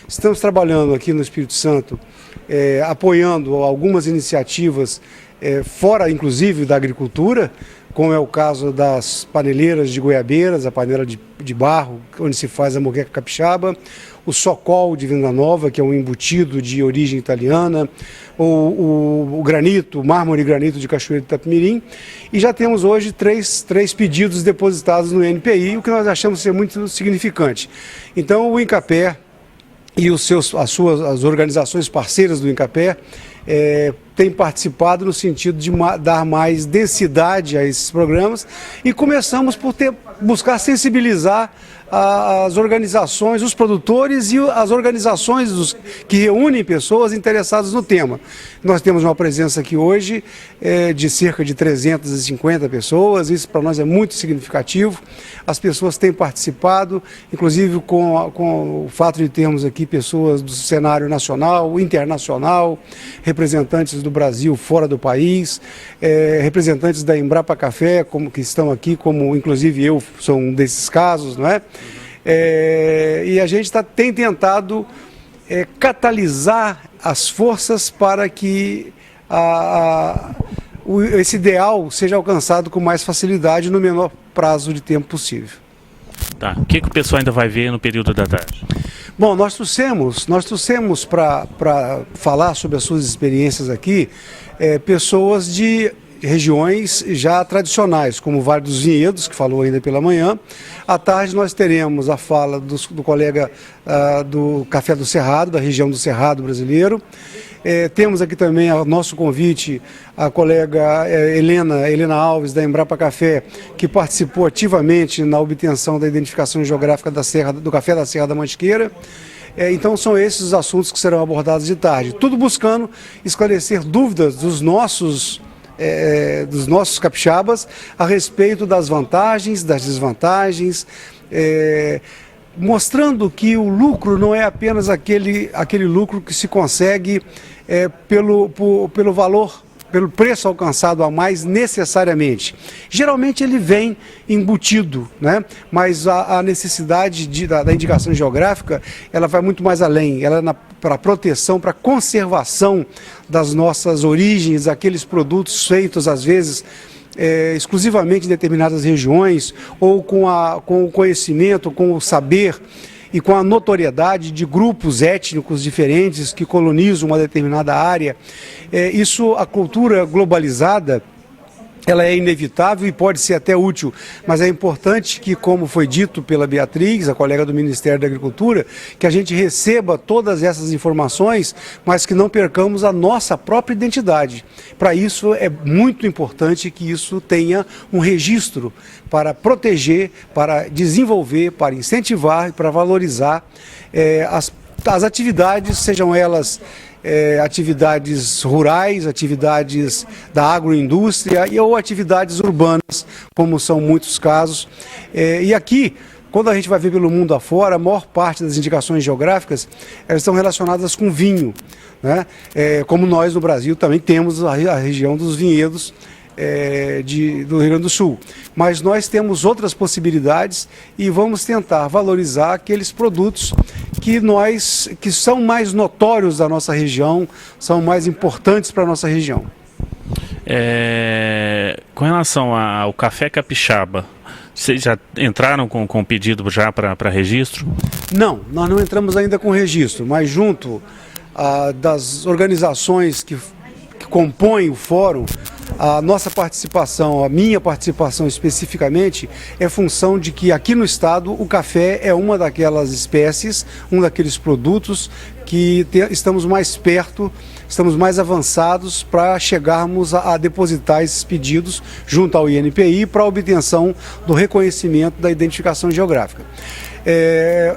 Estamos trabalhando aqui no Espírito Santo, apoiando algumas iniciativas fora, inclusive, da agricultura, como é o caso das paneleiras de goiabeiras, a panela de barro, onde se faz a moqueca capixaba, o socol de Venda Nova, que é um embutido de origem italiana, o granito, o mármore e granito de Cachoeira de Itapemirim, e já temos hoje três pedidos depositados no INPI, o que nós achamos ser muito significante. Então o INCAPé e as organizações parceiras do INCAPé têm participado no sentido de dar mais densidade a esses programas, e começamos por buscar sensibilizar as organizações, os produtores e as organizações que reúnem pessoas interessadas no tema. Nós temos uma presença aqui hoje de cerca de 350 pessoas, isso para nós é muito significativo. As pessoas têm participado, inclusive com o fato de termos aqui pessoas do cenário nacional, internacional, representantes do Brasil fora do país, representantes da Embrapa Café, que estão aqui, como inclusive eu sou um desses casos, não é? E a gente tem tentado catalisar as forças para que esse ideal seja alcançado com mais facilidade no menor prazo de tempo possível. Tá. O que o pessoal ainda vai ver no período da tarde? Bom, nós trouxemos para falar sobre as suas experiências aqui pessoas de regiões já tradicionais, como o Vale dos Vinhedos, que falou ainda pela manhã. À tarde nós teremos a fala do colega do Café do Cerrado, da região do Cerrado brasileiro. Temos aqui também ao nosso convite a colega Helena Alves, da Embrapa Café, que participou ativamente na obtenção da identificação geográfica do café da Serra da Mantiqueira. Então são esses os assuntos que serão abordados de tarde, tudo buscando esclarecer dúvidas dos nossos capixabas a respeito das vantagens, das desvantagens, mostrando que o lucro não é apenas aquele lucro que se consegue pelo valor, pelo preço alcançado a mais necessariamente. Geralmente ele vem embutido, né? Mas a necessidade da indicação geográfica, ela vai muito mais além, ela é para proteção, para conservação das nossas origens, aqueles produtos feitos às vezes exclusivamente em determinadas regiões, ou com o conhecimento, com o saber e com a notoriedade de grupos étnicos diferentes que colonizam uma determinada área. A cultura globalizada, ela é inevitável e pode ser até útil, mas é importante que, como foi dito pela Beatriz, a colega do Ministério da Agricultura, que a gente receba todas essas informações, mas que não percamos a nossa própria identidade. Para isso é muito importante que isso tenha um registro para proteger, para desenvolver, para incentivar e para valorizar as atividades, sejam elas atividades rurais, atividades da agroindústria ou atividades urbanas, como são muitos casos. E aqui, quando a gente vai ver pelo mundo afora, a maior parte das indicações geográficas elas estão relacionadas com vinho, né? Como nós no Brasil também temos a região dos vinhedos do Rio Grande do Sul. Mas nós temos outras possibilidades e vamos tentar valorizar aqueles produtos que são mais notórios da nossa região, são mais importantes para a nossa região. Com relação ao café capixaba, vocês já entraram com pedido já para registro? Não, nós não entramos ainda com registro, mas junto das organizações que compõem o fórum, a nossa participação, a minha participação especificamente, é função de que aqui no estado o café é uma daquelas espécies, um daqueles produtos que estamos mais perto, estamos mais avançados para chegarmos a depositar esses pedidos junto ao INPI para a obtenção do reconhecimento da identificação geográfica.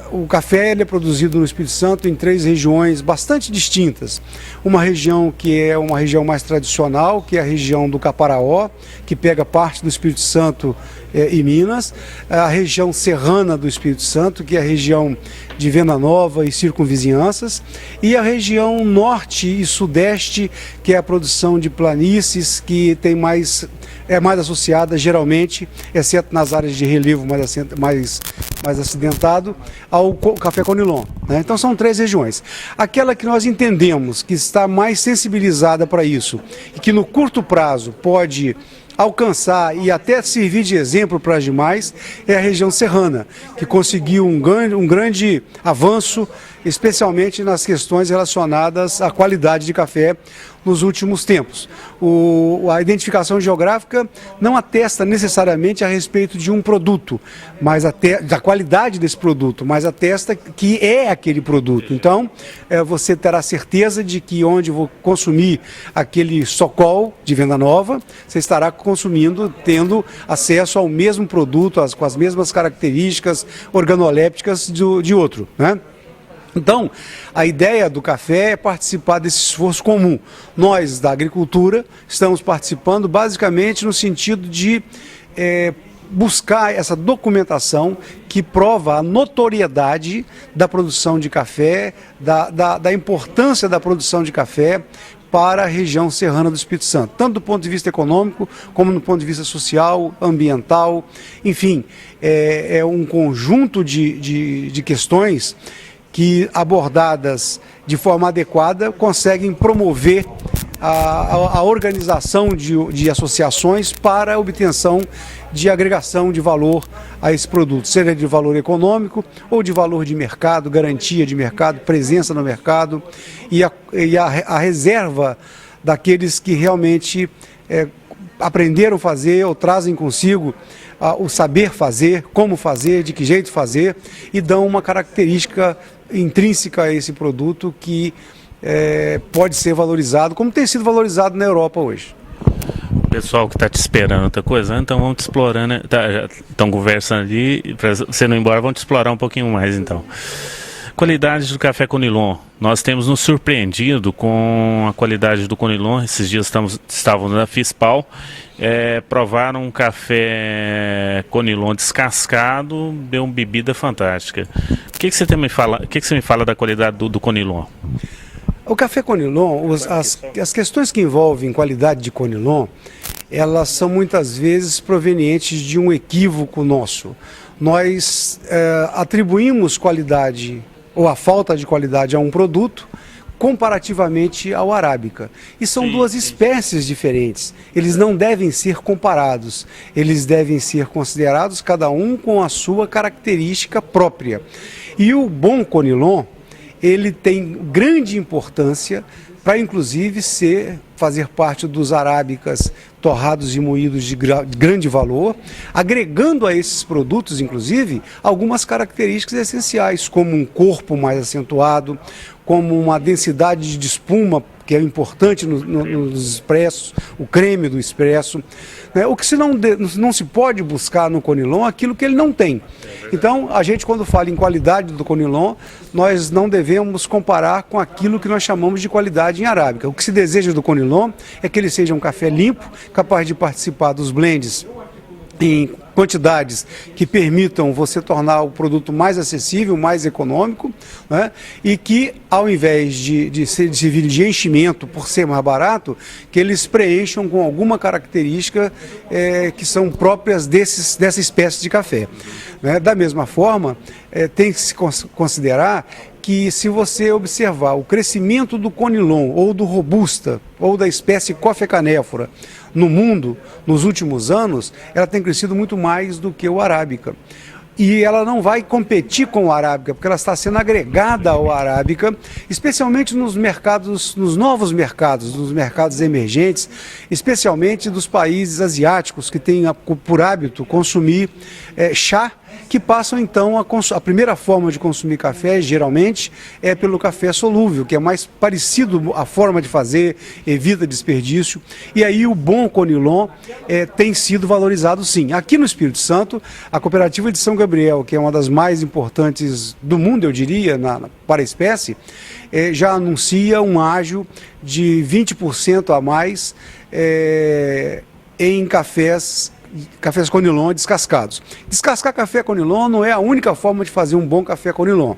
O café ele é produzido no Espírito Santo em 3 regiões bastante distintas. Uma região que é uma região mais tradicional, que é a região do Caparaó, que pega parte do Espírito Santo e Minas. A região serrana do Espírito Santo, que é a região de Venda Nova e circunvizinhanças. E a região norte e sudeste, que é a produção de planícies, que tem mais é mais associada, geralmente, exceto nas áreas de relevo mais acidentado, ao café Conilon, né? Então são 3 regiões. Aquela que nós entendemos que está mais sensibilizada para isso e que no curto prazo pode alcançar e até servir de exemplo para as demais é a região serrana, que conseguiu um grande avanço, especialmente nas questões relacionadas à qualidade de café nos últimos tempos. A identificação geográfica não atesta necessariamente a respeito de um produto, mas da qualidade desse produto, mas atesta que é aquele produto. Então, você terá certeza de que onde vou consumir aquele Sokol de Venda Nova, você estará consumindo, tendo acesso ao mesmo produto, com as mesmas características organolépticas de outro, né? Então, a ideia do café é participar desse esforço comum. Nós, da agricultura, estamos participando basicamente no sentido de buscar essa documentação que prova a notoriedade da produção de café, da importância da produção de café para a região serrana do Espírito Santo, tanto do ponto de vista econômico, como do ponto de vista social, ambiental, enfim, é um conjunto de questões que, abordadas de forma adequada, conseguem promover a organização de associações para a obtenção de agregação de valor a esse produto, seja de valor econômico ou de valor de mercado, garantia de mercado, presença no mercado e a reserva daqueles que realmente aprenderam a fazer ou trazem consigo o saber fazer, como fazer, de que jeito fazer, e dão uma característica intrínseca a esse produto que pode ser valorizado, como tem sido valorizado na Europa hoje. O pessoal que está te esperando outra coisa, então vamos te explorando, né? Estão conversando ali, para você não ir embora, vamos te explorar um pouquinho mais então. Qualidade do café Conilon. Nós temos nos surpreendido com a qualidade do Conilon. Esses dias estávamos na Fispal, provaram um café Conilon descascado, deu uma bebida fantástica. O que você me fala da qualidade do Conilon? O café Conilon, as questões que envolvem qualidade de Conilon, elas são muitas vezes provenientes de um equívoco nosso. Nós atribuímos qualidade ou a falta de qualidade a um produto comparativamente ao arábica. E são duas espécies diferentes. Eles não devem ser comparados. Eles devem ser considerados cada um com a sua característica própria. E o bom Conilon, ele tem grande importância para inclusive fazer parte dos arábicas torrados e moídos de grande valor, agregando a esses produtos, inclusive, algumas características essenciais, como um corpo mais acentuado, como uma densidade de espuma, que é importante nos expressos, o creme do expresso, né? O que não se pode buscar no Conilon é aquilo que ele não tem. Então, a gente, quando fala em qualidade do Conilon, nós não devemos comparar com aquilo que nós chamamos de qualidade em arábica. O que se deseja do Conilon é que ele seja um café limpo, capaz de participar dos blends em quantidades que permitam você tornar o produto mais acessível, mais econômico, né? E que, ao invés de servir de enchimento por ser mais barato, que eles preencham com alguma característica que são próprias dessa espécie de café, né? Da mesma forma, tem que se considerar que, se você observar o crescimento do Conilon ou do Robusta ou da espécie Coffea canephora no mundo, nos últimos anos, ela tem crescido muito mais do que o arábica. E ela não vai competir com o arábica, porque ela está sendo agregada ao arábica, especialmente nos mercados, nos novos mercados, nos mercados emergentes, especialmente dos países asiáticos que têm por hábito consumir chá, que passam então a primeira forma de consumir café, geralmente, é pelo café solúvel, que é mais parecido a forma de fazer, evita desperdício, e aí o bom Conilon tem sido valorizado sim. Aqui no Espírito Santo, a Cooperativa de São Gabriel, que é uma das mais importantes do mundo, eu diria, para a espécie, já anuncia um ágio de 20% a mais em cafés Conilon descascados. Descascar café Conilon não é a única forma de fazer um bom café Conilon.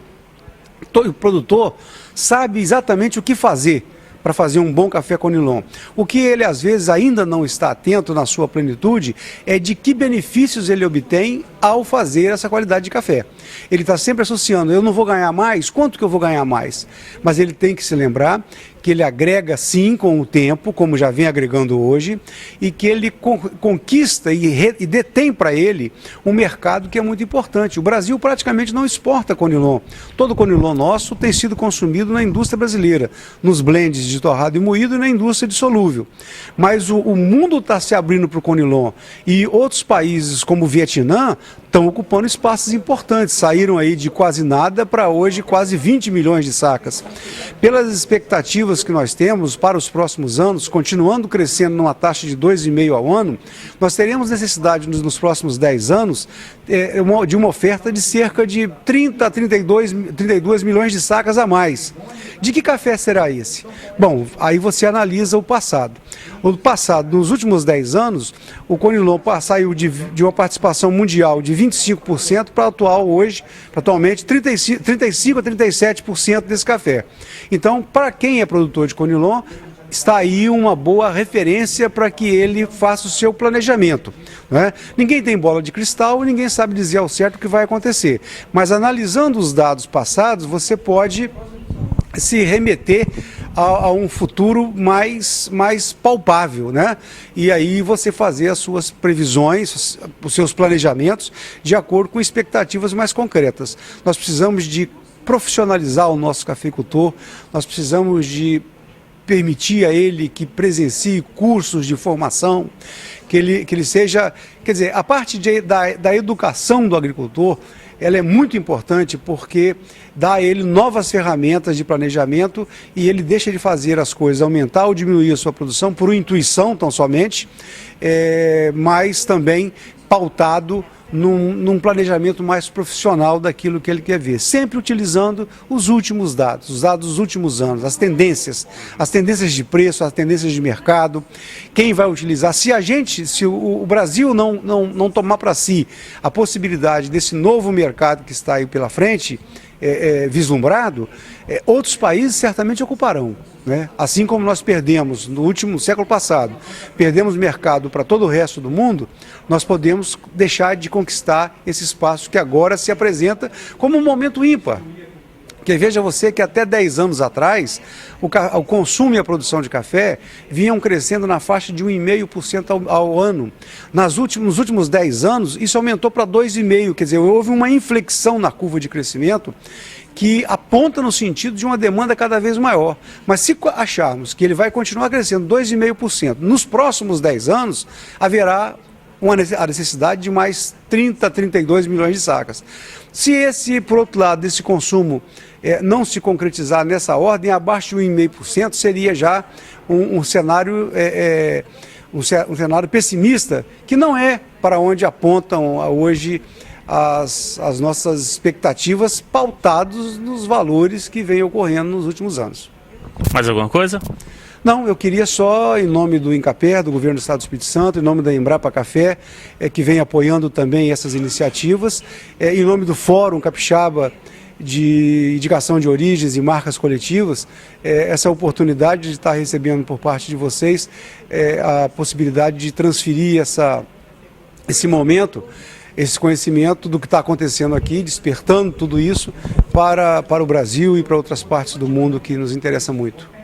O produtor sabe exatamente o que fazer para fazer um bom café Conilon. O que ele às vezes ainda não está atento na sua plenitude é de que benefícios ele obtém ao fazer essa qualidade de café. Ele está sempre associando, eu não vou ganhar mais, quanto que eu vou ganhar mais? Mas ele tem que se lembrar que ele agrega sim com o tempo, como já vem agregando hoje, e que ele conquista e detém para ele um mercado que é muito importante. O Brasil praticamente não exporta Conilon. Todo Conilon nosso tem sido consumido na indústria brasileira, nos blends de torrado e moído e na indústria de solúvel. Mas o mundo está se abrindo para o Conilon e outros países como o Vietnã estão ocupando espaços importantes, saíram aí de quase nada para hoje quase 20 milhões de sacas. Pelas expectativas que nós temos para os próximos anos, continuando crescendo numa taxa de 2,5 ao ano, nós teremos necessidade nos próximos 10 anos de uma oferta de cerca de 30 a 32 milhões de sacas a mais. De que café será esse? Bom, aí você analisa o passado. O passado, nos últimos 10 anos, o Conilon saiu de uma participação mundial de 25% para atualmente 35 a 37% desse café. Então, para quem é produtor de Conilon, está aí uma boa referência para que ele faça o seu planejamento, né? Ninguém tem bola de cristal e ninguém sabe dizer ao certo o que vai acontecer. Mas analisando os dados passados, você pode se remeter a um futuro mais palpável, né? E aí você fazer as suas previsões, os seus planejamentos de acordo com expectativas mais concretas. Nós precisamos de profissionalizar o nosso cafeicultor, nós precisamos de permitir a ele que presencie cursos de formação, que ele seja, quer dizer, a parte da educação do agricultor, ela é muito importante porque dá a ele novas ferramentas de planejamento e ele deixa de fazer as coisas, aumentar ou diminuir a sua produção por intuição tão somente, mas também pautado num planejamento mais profissional daquilo que ele quer ver, sempre utilizando os últimos dados, os dados dos últimos anos, as tendências de preço, as tendências de mercado, quem vai utilizar. Se o Brasil não tomar para si a possibilidade desse novo mercado que está aí pela frente, vislumbrado, outros países certamente ocuparão, né? Assim como nós perdemos no último século passado, perdemos mercado para todo o resto do mundo, nós podemos deixar de conquistar esse espaço que agora se apresenta como um momento ímpar. Porque veja você que até 10 anos atrás, o consumo e a produção de café vinham crescendo na faixa de 1,5% ao ano. Nos últimos 10 anos, isso aumentou para 2,5%, quer dizer, houve uma inflexão na curva de crescimento que aponta no sentido de uma demanda cada vez maior. Mas se acharmos que ele vai continuar crescendo 2,5%, nos próximos 10 anos, haverá a necessidade de mais 30 a 32 milhões de sacas. Se por outro lado, esse consumo não se concretizar nessa ordem, abaixo de 1,5% seria já um cenário pessimista, que não é para onde apontam hoje as nossas expectativas, pautados nos valores que vêm ocorrendo nos últimos anos. Mais alguma coisa? Não, eu queria só, em nome do INCAPER, do Governo do Estado do Espírito Santo, em nome da Embrapa Café, que vem apoiando também essas iniciativas, em nome do Fórum Capixaba de Indicação de Origens e Marcas Coletivas, essa oportunidade de estar recebendo por parte de vocês a possibilidade de transferir esse momento, esse conhecimento do que está acontecendo aqui, despertando tudo isso para o Brasil e para outras partes do mundo que nos interessa muito.